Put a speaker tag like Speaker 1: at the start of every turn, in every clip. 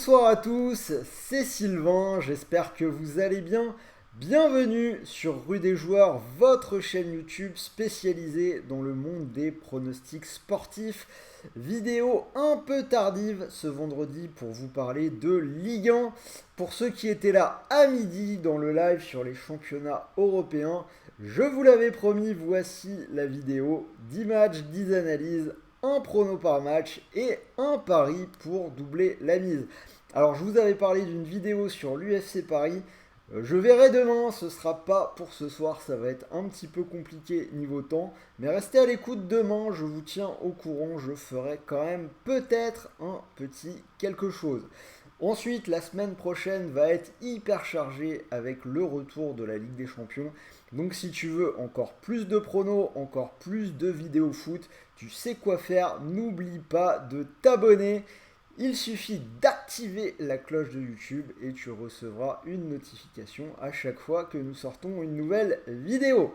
Speaker 1: Bonsoir à tous, c'est Sylvain, j'espère que vous allez bien. Bienvenue sur Rue des Joueurs, votre chaîne YouTube spécialisée dans le monde des pronostics sportifs. Vidéo un peu tardive ce vendredi pour vous parler de Ligue 1. Pour ceux qui étaient là à midi dans le live sur les championnats européens, je vous l'avais promis, voici la vidéo 10 matchs, 10 analyses, un prono par match et un pari pour doubler la mise. Alors je vous avais parlé d'une vidéo sur l'UFC Paris. Je verrai demain, ce sera pas pour ce soir, ça va être un petit peu compliqué niveau temps. Mais restez à l'écoute demain, je vous tiens au courant, je ferai quand même peut-être un petit quelque chose. Ensuite, la semaine prochaine va être hyper chargée avec le retour de la Ligue des Champions. Donc si tu veux encore plus de pronos, encore plus de vidéos foot, tu sais quoi faire, n'oublie pas de t'abonner. Il suffit d'activer la cloche de YouTube et tu recevras une notification à chaque fois que nous sortons une nouvelle vidéo.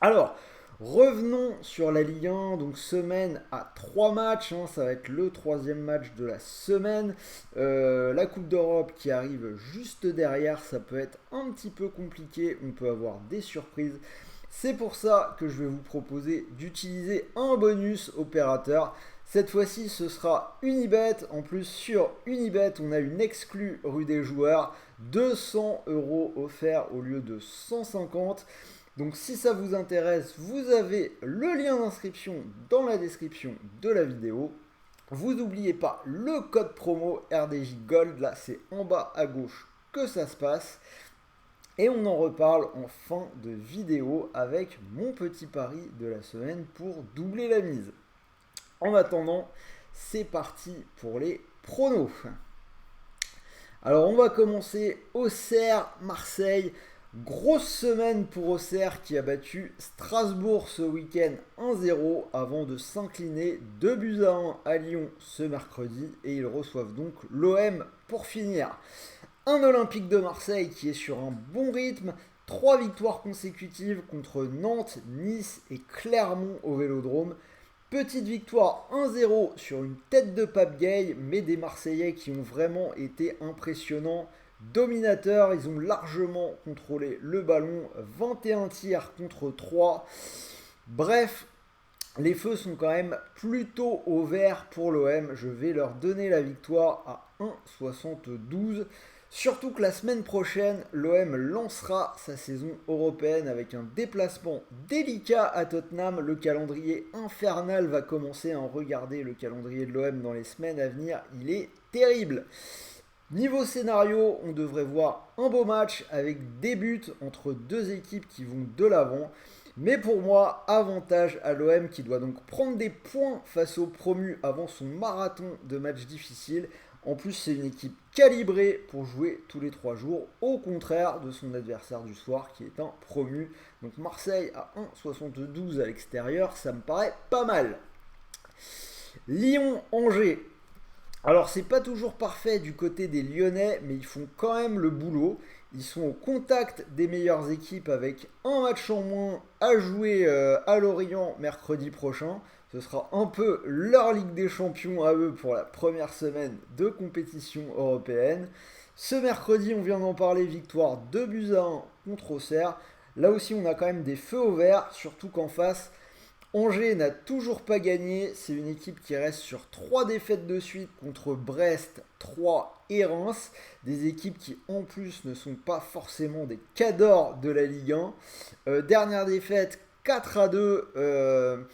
Speaker 1: Alors, revenons sur la Ligue 1, donc semaine à 3 matchs, ça va être le troisième match de la semaine. La Coupe d'Europe qui arrive juste derrière, ça peut être un petit peu compliqué, on peut avoir des surprises. C'est pour ça que je vais vous proposer d'utiliser un bonus opérateur. Cette fois-ci, ce sera Unibet. En plus, sur Unibet, on a une exclue Rue des Joueurs. 200 € offerts au lieu de 150. Donc si ça vous intéresse, vous avez le lien d'inscription dans la description de la vidéo. Vous n'oubliez pas le code promo RDJ Gold. Là, c'est en bas à gauche que ça se passe. Et on en reparle en fin de vidéo avec mon petit pari de la semaine pour doubler la mise. En attendant, c'est parti pour les pronos. Alors on va commencer Auxerre-Marseille. Grosse semaine pour Auxerre qui a battu Strasbourg ce week-end 1-0 avant de s'incliner 2-1 à Lyon ce mercredi. Et ils reçoivent donc l'OM pour finir. Un Olympique de Marseille qui est sur un bon rythme. 3 victoires consécutives contre Nantes, Nice et Clermont au Vélodrome. Petite victoire 1-0 sur une tête de Pape Gay, mais des Marseillais qui ont vraiment été impressionnants, dominateurs. Ils ont largement contrôlé le ballon, 21 tirs contre 3. Bref, les feux sont quand même plutôt au vert pour l'OM. Je vais leur donner la victoire à 1,72. Surtout que la semaine prochaine, l'OM lancera sa saison européenne avec un déplacement délicat à Tottenham. Le calendrier infernal va commencer à en regarder. Le calendrier de l'OM dans les semaines à venir, il est terrible. Niveau scénario, on devrait voir un beau match avec des buts entre deux équipes qui vont de l'avant. Mais pour moi, avantage à l'OM qui doit donc prendre des points face aux promus avant son marathon de matchs difficiles. En plus, c'est une équipe calibrée pour jouer tous les 3 jours, au contraire de son adversaire du soir qui est un promu. Donc Marseille à 1,72 à l'extérieur, ça me paraît pas mal. Lyon-Angers. Alors c'est pas toujours parfait du côté des Lyonnais, mais ils font quand même le boulot. Ils sont au contact des meilleures équipes avec un match en moins à jouer à Lorient mercredi prochain. Ce sera un peu leur Ligue des Champions à eux pour la première semaine de compétition européenne. Ce mercredi, on vient d'en parler, victoire 2-1 contre Auxerre. Là aussi, on a quand même des feux au vert, surtout qu'en face, Angers n'a toujours pas gagné. C'est une équipe qui reste sur 3 défaites de suite contre Brest, 3 et Reims. Des équipes qui en plus ne sont pas forcément des cadors de la Ligue 1. Dernière défaite 4-2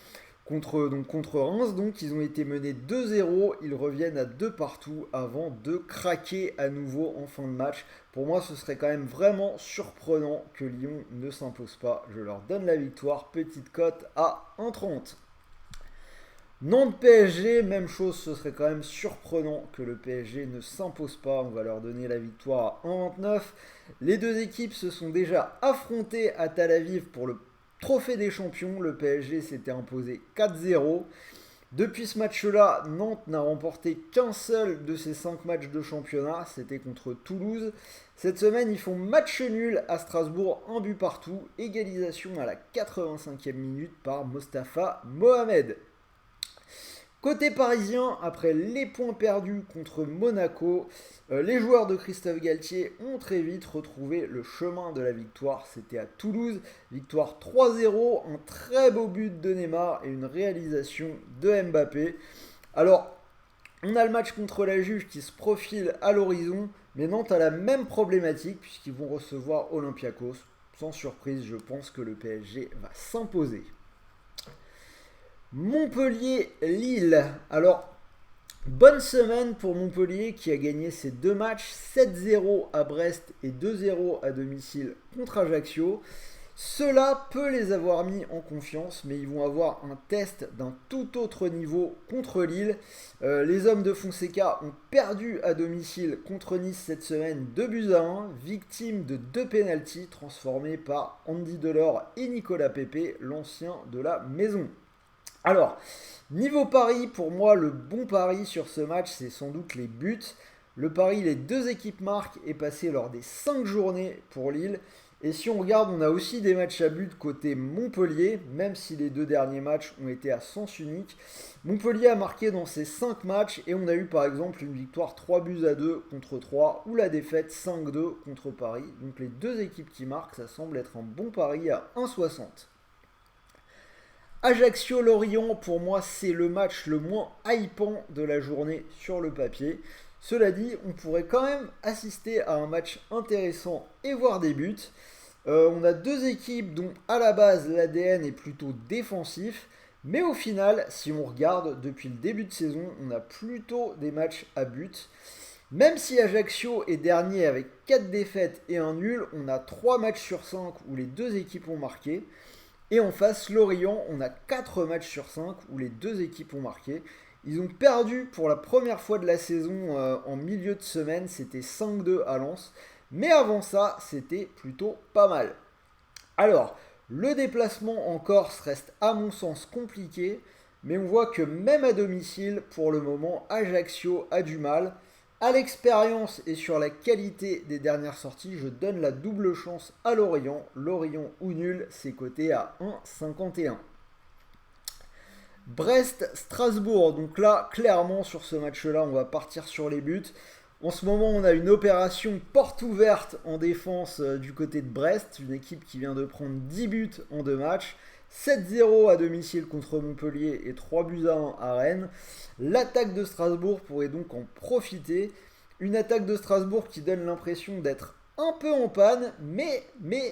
Speaker 1: contre Reims. Donc ils ont été menés 2-0. Ils reviennent à 2 partout avant de craquer à nouveau en fin de match. Pour moi, ce serait quand même vraiment surprenant que Lyon ne s'impose pas. Je leur donne la victoire. Petite cote à 1,30. Nantes PSG, même chose, ce serait quand même surprenant que le PSG ne s'impose pas. On va leur donner la victoire à 1,29. Les deux équipes se sont déjà affrontées à Tel Aviv pour le Trophée des champions. Le PSG s'était imposé 4-0. Depuis ce match-là, Nantes n'a remporté qu'un seul de ses 5 matchs de championnat, c'était contre Toulouse. Cette semaine, ils font match nul à Strasbourg, un but partout, égalisation à la 85e minute par Mostafa Mohamed. Côté parisien, après les points perdus contre Monaco, les joueurs de Christophe Galtier ont très vite retrouvé le chemin de la victoire. C'était à Toulouse, victoire 3-0, un très beau but de Neymar et une réalisation de Mbappé. Alors, on a le match contre la Juve qui se profile à l'horizon, mais Nantes a la même problématique puisqu'ils vont recevoir Olympiakos. Sans surprise, je pense que le PSG va s'imposer. Montpellier-Lille. Alors, bonne semaine pour Montpellier qui a gagné ses deux matchs, 7-0 à Brest et 2-0 à domicile contre Ajaccio. Cela peut les avoir mis en confiance, mais ils vont avoir un test d'un tout autre niveau contre Lille. Les hommes de Fonseca ont perdu à domicile contre Nice cette semaine 2-1, victimes de 2 pénaltys transformés par Andy Delors et Nicolas Pepe, l'ancien de la maison. Alors, niveau pari, pour moi, le bon pari sur ce match, c'est sans doute les buts. Le pari, les deux équipes marquent, est passé lors des 5 journées pour Lille. Et si on regarde, on a aussi des matchs à but côté Montpellier, même si les 2 derniers matchs ont été à sens unique. Montpellier a marqué dans ces 5 matchs et on a eu par exemple une victoire 3-2 contre 3 ou la défaite 5-2 contre Paris. Donc les deux équipes qui marquent, ça semble être un bon pari à 1,60. Ajaccio-Lorient, pour moi, c'est le match le moins hypant de la journée sur le papier. Cela dit, on pourrait quand même assister à un match intéressant et voir des buts. On a deux équipes dont à la base l'ADN est plutôt défensif. Mais au final, si on regarde depuis le début de saison, on a plutôt des matchs à but. Même si Ajaccio est dernier avec 4 défaites et un nul, on a 3 matchs sur 5 où les deux équipes ont marqué. Et en face, Lorient, on a 4 matchs sur 5 où les deux équipes ont marqué. Ils ont perdu pour la première fois de la saison en milieu de semaine, c'était 5-2 à Lens. Mais avant ça, c'était plutôt pas mal. Alors, le déplacement en Corse reste à mon sens compliqué, mais on voit que même à domicile, pour le moment, Ajaccio a du mal. À l'expérience et sur la qualité des dernières sorties, je donne la double chance à Lorient. Lorient ou nul, c'est coté à 1,51. Brest-Strasbourg, donc là, clairement, sur ce match-là, on va partir sur les buts. En ce moment, on a une opération porte ouverte en défense du côté de Brest, une équipe qui vient de prendre 10 buts en 2 matchs. 7-0 à domicile contre Montpellier et 3-1 à Rennes. L'attaque de Strasbourg pourrait donc en profiter. Une attaque de Strasbourg qui donne l'impression d'être un peu en panne, mais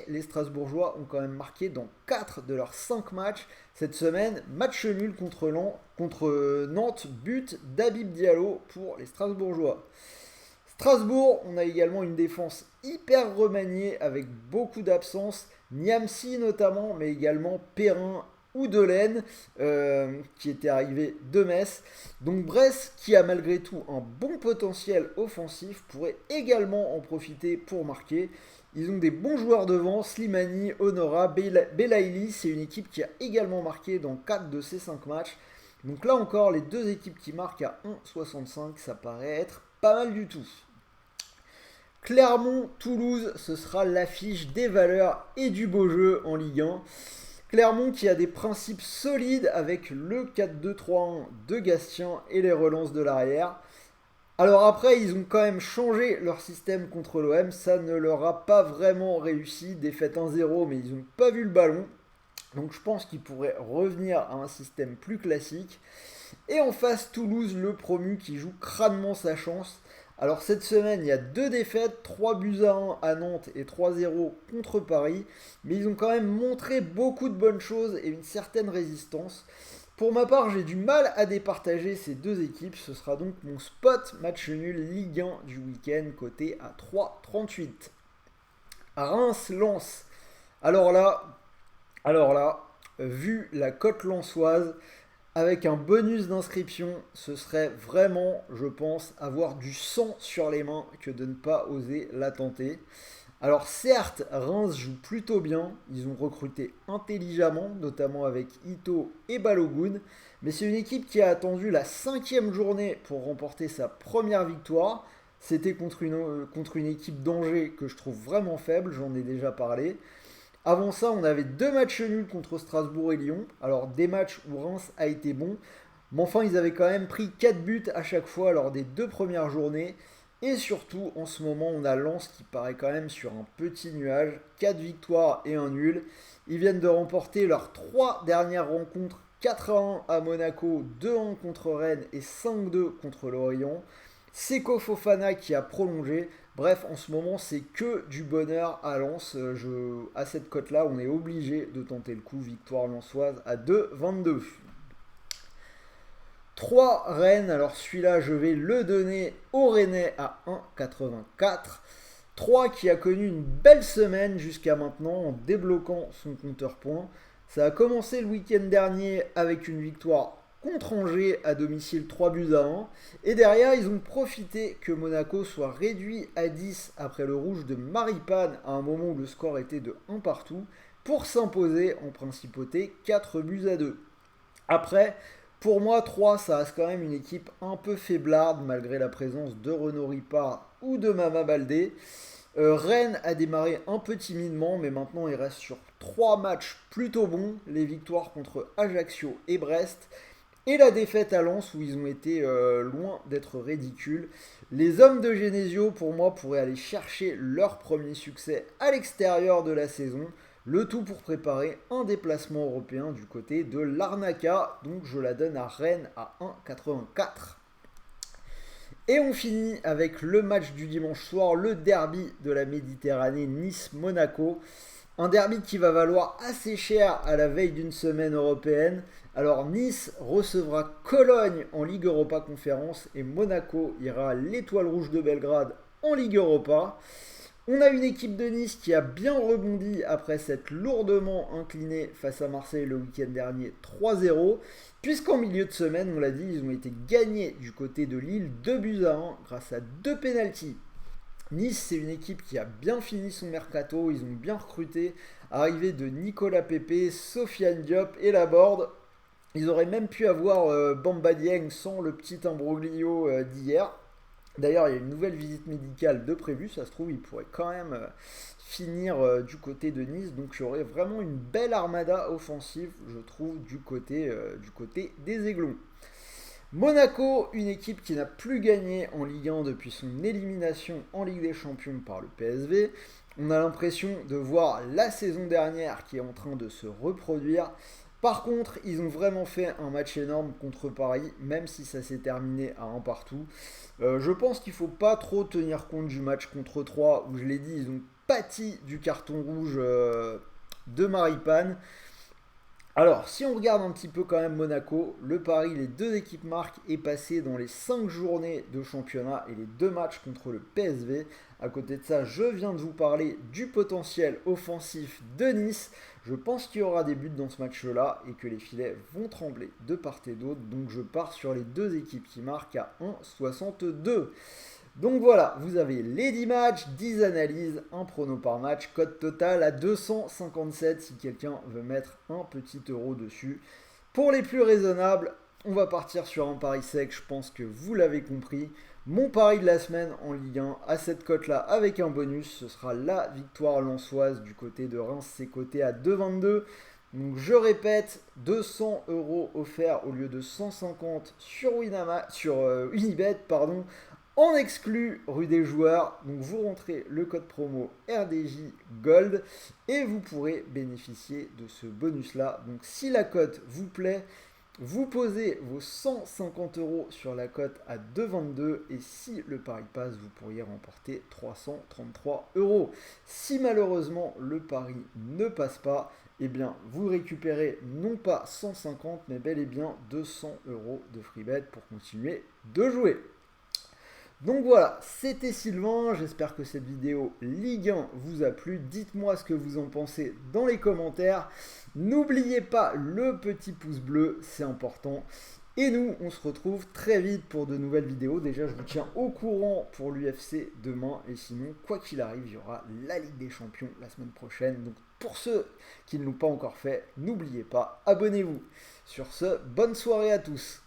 Speaker 1: les Strasbourgeois ont quand même marqué dans 4 de leurs 5 matchs cette semaine. Match nul contre Nantes, but d'Habib Diallo pour les Strasbourgeois. Strasbourg, on a également une défense hyper remaniée avec beaucoup d'absences. Niamsi notamment, mais également Perrin ou Delaine qui était arrivé de Metz. Donc Brest, qui a malgré tout un bon potentiel offensif, pourrait également en profiter pour marquer. Ils ont des bons joueurs devant, Slimani, Honora, Belaïli. C'est une équipe qui a également marqué dans 4 de ces 5 matchs. Donc là encore, les deux équipes qui marquent à 1,65, ça paraît être pas mal du tout. Clermont-Toulouse, ce sera l'affiche des valeurs et du beau jeu en Ligue 1. Clermont qui a des principes solides avec le 4-2-3-1 de Gastien et les relances de l'arrière. Alors après, ils ont quand même changé leur système contre l'OM, ça ne leur a pas vraiment réussi. Défaite 1-0, mais ils n'ont pas vu le ballon. Donc je pense qu'ils pourraient revenir à un système plus classique. Et en face, Toulouse, le promu qui joue crânement sa chance. Alors cette semaine, il y a 2 défaites, 3-1 à Nantes et 3-0 contre Paris. Mais ils ont quand même montré beaucoup de bonnes choses et une certaine résistance. Pour ma part, j'ai du mal à départager ces deux équipes. Ce sera donc mon spot match nul Ligue 1 du week-end, coté à 3,38. Reims-Lens. Alors là, vu la cote lensoise, avec un bonus d'inscription, ce serait vraiment, je pense, avoir du sang sur les mains que de ne pas oser la tenter. Alors certes, Reims joue plutôt bien, ils ont recruté intelligemment, notamment avec Ito et Balogun, mais c'est une équipe qui a attendu la 5e journée pour remporter sa première victoire. C'était contre une équipe d'Angers que je trouve vraiment faible, j'en ai déjà parlé. Avant ça, on avait 2 matchs nuls contre Strasbourg et Lyon. Alors des matchs où Reims a été bon. Mais enfin, ils avaient quand même pris 4 buts à chaque fois lors des 2 premières journées. Et surtout, en ce moment, on a Lens qui paraît quand même sur un petit nuage. 4 victoires et un nul. Ils viennent de remporter leurs 3 dernières rencontres. 4-1 à Monaco, 2-1 contre Rennes et 5-2 contre Lorient. Seko Fofana qui a prolongé. Bref, en ce moment, c'est que du bonheur à Lens. À cette cote-là, on est obligé de tenter le coup. Victoire lensoise à 2,22. 3 Rennes, alors celui-là je vais le donner au Rennais à 1,84. 3 qui a connu une belle semaine jusqu'à maintenant en débloquant son compteur points. Ça a commencé le week-end dernier avec une victoire contre Angers à domicile 3-1. Et derrière, ils ont profité que Monaco soit réduit à 10 après le rouge de Maripane à un moment où le score était de 1 partout pour s'imposer en principauté 4-2. Après, pour moi, 3, ça reste quand même une équipe un peu faiblarde malgré la présence de Renaud Ripard ou de Mama Baldé. Rennes a démarré un peu timidement, mais maintenant il reste sur 3 matchs plutôt bons. Les victoires contre Ajaccio et Brest. Et la défaite à Lens où ils ont été loin d'être ridicules. Les hommes de Genesio, pour moi, pourraient aller chercher leur premier succès à l'extérieur de la saison. Le tout pour préparer un déplacement européen du côté de l'Arnaca. Donc je la donne à Rennes à 1,84. Et on finit avec le match du dimanche soir, le derby de la Méditerranée Nice-Monaco. Un derby qui va valoir assez cher à la veille d'une semaine européenne. Alors Nice recevra Cologne en Ligue Europa Conférence et Monaco ira à l'Étoile Rouge de Belgrade en Ligue Europa. On a une équipe de Nice qui a bien rebondi après s'être lourdement inclinée face à Marseille le week-end dernier 3-0, puisqu'en milieu de semaine, on l'a dit, ils ont été gagnés du côté de Lille 2-1 grâce à 2 pénaltys. Nice, c'est une équipe qui a bien fini son mercato, ils ont bien recruté, arrivée de Nicolas Pepe, Sofiane Diop et Laborde. Ils auraient même pu avoir Bamba Dieng sans le petit imbroglio d'hier. D'ailleurs, il y a une nouvelle visite médicale de prévue, ça se trouve, il pourrait quand même finir du côté de Nice. Donc il y aurait vraiment une belle armada offensive, je trouve, du côté des Aiglons. Monaco, une équipe qui n'a plus gagné en Ligue 1 depuis son élimination en Ligue des Champions par le PSV. On a l'impression de voir la saison dernière qui est en train de se reproduire. Par contre, ils ont vraiment fait un match énorme contre Paris, même si ça s'est terminé à un partout. Je pense qu'il ne faut pas trop tenir compte du match contre 3, où je l'ai dit, ils ont pâti du carton rouge de Maripane. Alors, si on regarde un petit peu quand même Monaco, le pari, les 2 équipes marquent est passé dans les 5 journées de championnat et les 2 matchs contre le PSV. À côté de ça, je viens de vous parler du potentiel offensif de Nice. Je pense qu'il y aura des buts dans ce match-là et que les filets vont trembler de part et d'autre. Donc je pars sur les 2 équipes qui marquent à 1,62. Donc voilà, vous avez les 10 matchs, 10 analyses, un prono par match, cote totale à 257 si quelqu'un veut mettre un petit euro dessus. Pour les plus raisonnables, on va partir sur un pari sec, je pense que vous l'avez compris. Mon pari de la semaine en Ligue 1 à cette cote-là avec un bonus, ce sera la victoire lensoise du côté de Reims, c'est coté à 2,22. Donc je répète, 200 euros offerts au lieu de 150 sur Unibet, pardon. En exclu rue des joueurs, donc vous rentrez le code promo RDJ Gold et vous pourrez bénéficier de ce bonus là. Donc si la cote vous plaît, vous posez vos 150 euros sur la cote à 2,22 et si le pari passe, vous pourriez remporter 333 euros. Si malheureusement le pari ne passe pas, eh bien vous récupérez non pas 150 mais bel et bien 200 euros de free bet pour continuer de jouer. Donc voilà, c'était Sylvain, j'espère que cette vidéo Ligue 1 vous a plu, dites-moi ce que vous en pensez dans les commentaires, n'oubliez pas le petit pouce bleu, c'est important, et nous on se retrouve très vite pour de nouvelles vidéos, déjà je vous tiens au courant pour l'UFC demain, et sinon quoi qu'il arrive, il y aura la Ligue des Champions la semaine prochaine, donc pour ceux qui ne l'ont pas encore fait, n'oubliez pas, abonnez-vous. Sur ce, bonne soirée à tous.